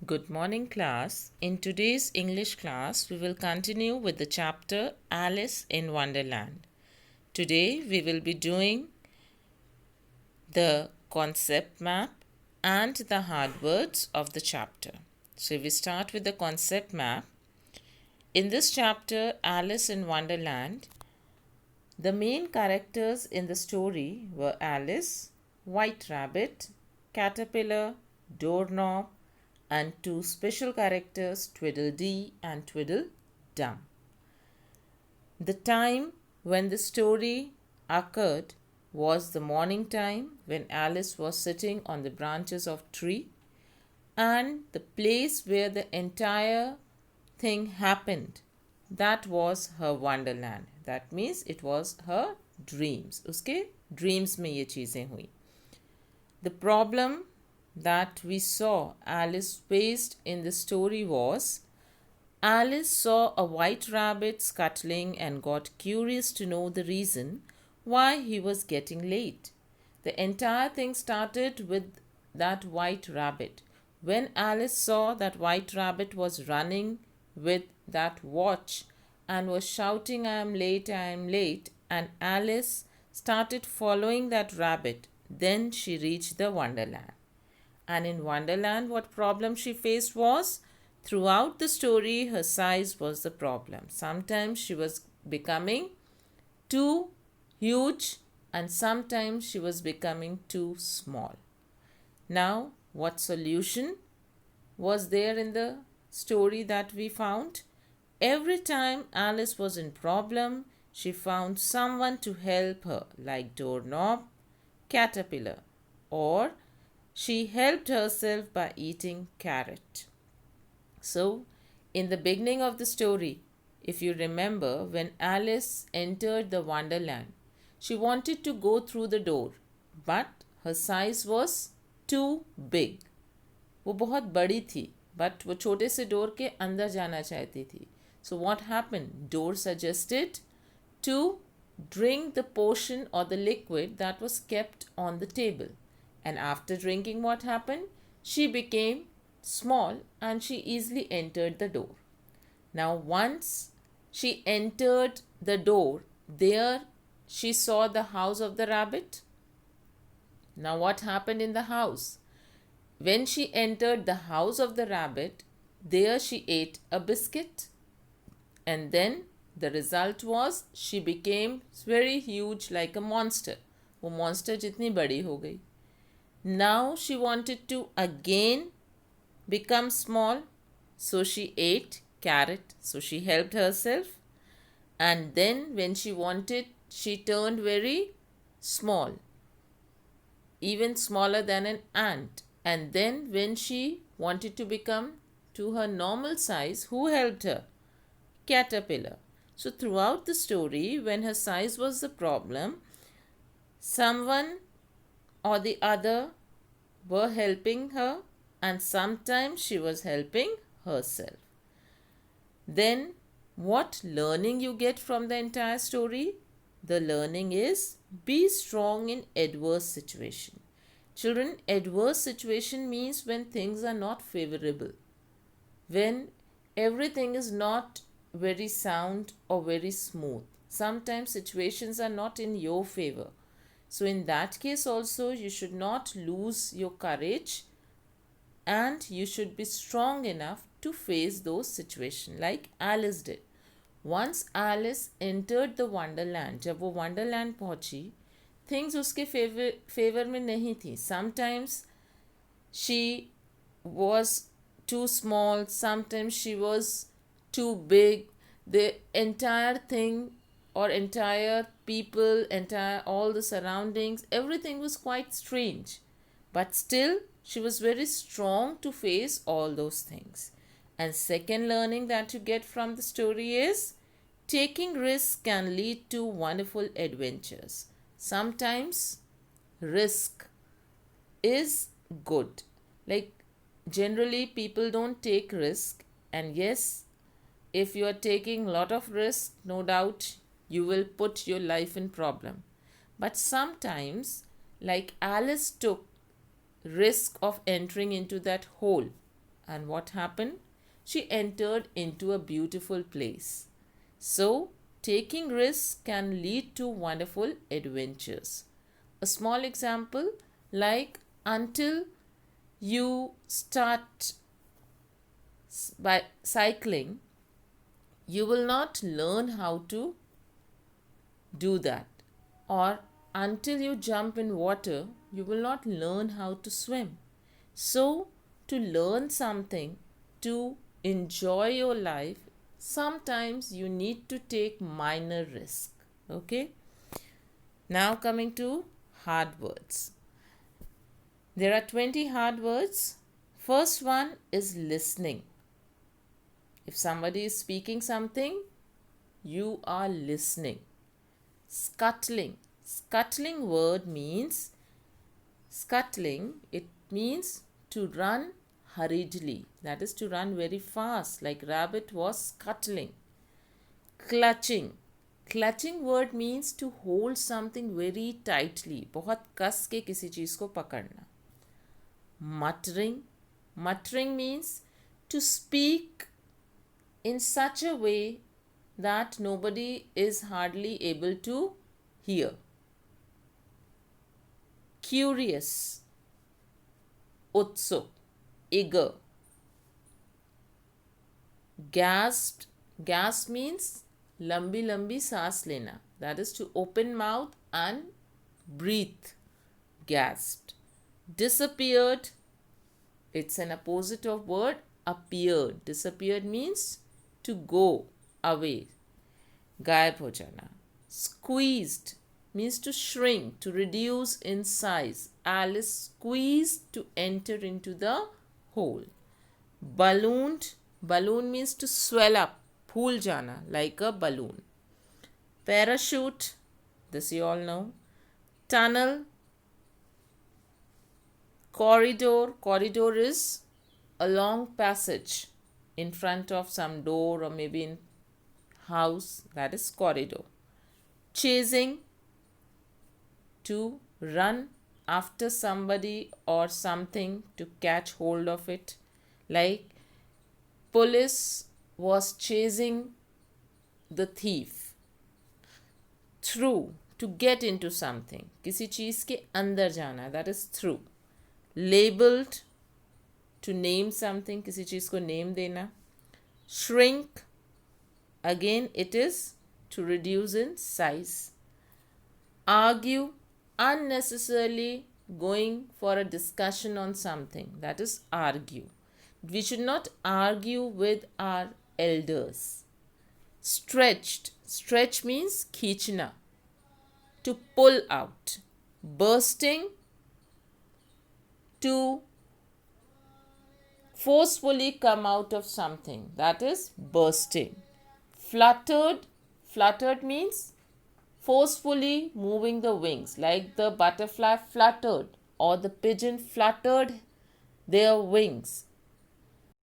Good morning, class. In today's English class, we will continue with the chapter Alice in Wonderland. Today, we will be doing the concept map and the hard words of the chapter. So, we start with the concept map. In this chapter, Alice in Wonderland, the main characters in the story were Alice, White Rabbit, Caterpillar, Doorknob, and two special characters, Tweedledee and Tweedledum. The time when the story occurred was the morning time when Alice was sitting on the branches of tree, and the place where the entire thing happened, that was her wonderland. That means it was her dreams. उसके dreams में ये चीज़ें हुई. The problem that we saw Alice faced in the story was Alice saw a white rabbit scuttling and got curious to know the reason why he was getting late. The entire thing started with that white rabbit. When Alice saw that white rabbit was running with that watch and was shouting, I am late, and Alice started following that rabbit, then she reached the Wonderland. And in Wonderland, what problem she faced was, throughout the story, her size was the problem. Sometimes she was becoming too huge and sometimes she was becoming too small. Now, what solution was there in the story that we found? Every time Alice was in problem, she found someone to help her, like Doorknob, Caterpillar, or she helped herself by eating carrot. So, in the beginning of the story, if you remember, when Alice entered the Wonderland, she wanted to go through the door, but her size was too big. वो बहुत बड़ी थी, but वो छोटे से door के अंदर जाना चाहती थी. So what happened? Door suggested to drink the potion or the liquid that was kept on the table. And after drinking, what happened? She became small and she easily entered the door. Now, once she entered the door, there she saw the house of the rabbit. Now, what happened in the house? When she entered the house of the rabbit, there she ate a biscuit. And then the result was she became very huge like a monster. वो monster जितनी बड़ी हो गई. Now she wanted to again become small, so she ate carrot, so she helped herself. And then when she wanted, she turned very small, even smaller than an ant. And then when she wanted to become to her normal size, who helped her? Caterpillar. So throughout the story, when her size was the problem, someone or the other were helping her, and sometimes she was helping herself. Then what learning you get from the entire story? The learning is be strong in adverse situation. Children, adverse situation means when things are not favorable, when everything is not very sound or very smooth. Sometimes situations are not in your favor. So in that case also, you should not lose your courage and you should be strong enough to face those situations like Alice did. Once Alice entered the Wonderland, जब वो Wonderland पहुंची, things उसके favor में नहीं थी. Sometimes she was too small, sometimes she was too big. The entire thing or entire people, entire all the surroundings, everything was quite strange. But still, she was very strong to face all those things. And second learning that you get from the story is taking risks can lead to wonderful adventures. Sometimes risk is good. Like generally people don't take risk, and yes, if you are taking a lot of risk, no doubt you will put your life in problem. But sometimes, like Alice took risk of entering into that hole And what happened? She entered into a beautiful place. So, taking risks can lead to wonderful adventures. A small example, like until you start by cycling, you will not learn how to do that. Or until you jump in water, you will not learn how to swim. So, to learn something, to enjoy your life, sometimes you need to take minor risk. Okay? Now coming to hard words. There are 20 hard words. First one is listening. If somebody is speaking something, you are listening. Scuttling. Scuttling word means scuttling. It means to run hurriedly. That is to run very fast, like rabbit was scuttling. Clutching. Clutching word means to hold something very tightly. बहुत कस के किसी चीज को पकड़ना. Muttering. Muttering means to speak in such a way that nobody is hardly able to hear. Curious. Utsuk. Eager. Gasped. Gasp means lambi lambi saas lena. That is to open mouth and breathe. Gasped. Disappeared. It's an opposite of word appeared. Disappeared means to go away. Gayab ho jana. Squeezed means to shrink, to reduce in size. Alice squeezed to enter into the hole. Ballooned. Balloon means to swell up, phool jana, like a balloon. Parachute. This you all know. Tunnel. Corridor. Corridor is a long passage in front of some door or maybe in house. That is corridor. Chasing. To run after somebody or something to catch hold of it. Like police was chasing the thief. Through. To get into something. किसी चीज के अंदर जाना. That is through. Labeled. To name something. किसी चीज को name देना. Shrink. Again it is to reduce in size. Argue. Unnecessarily going for a discussion on something. That is argue. We should not argue with our elders. Stretched. Stretch means खींचना. To pull out. Bursting. To forcefully come out of something. That is bursting. Fluttered. Fluttered means forcefully moving the wings, like the butterfly fluttered or the pigeon fluttered their wings.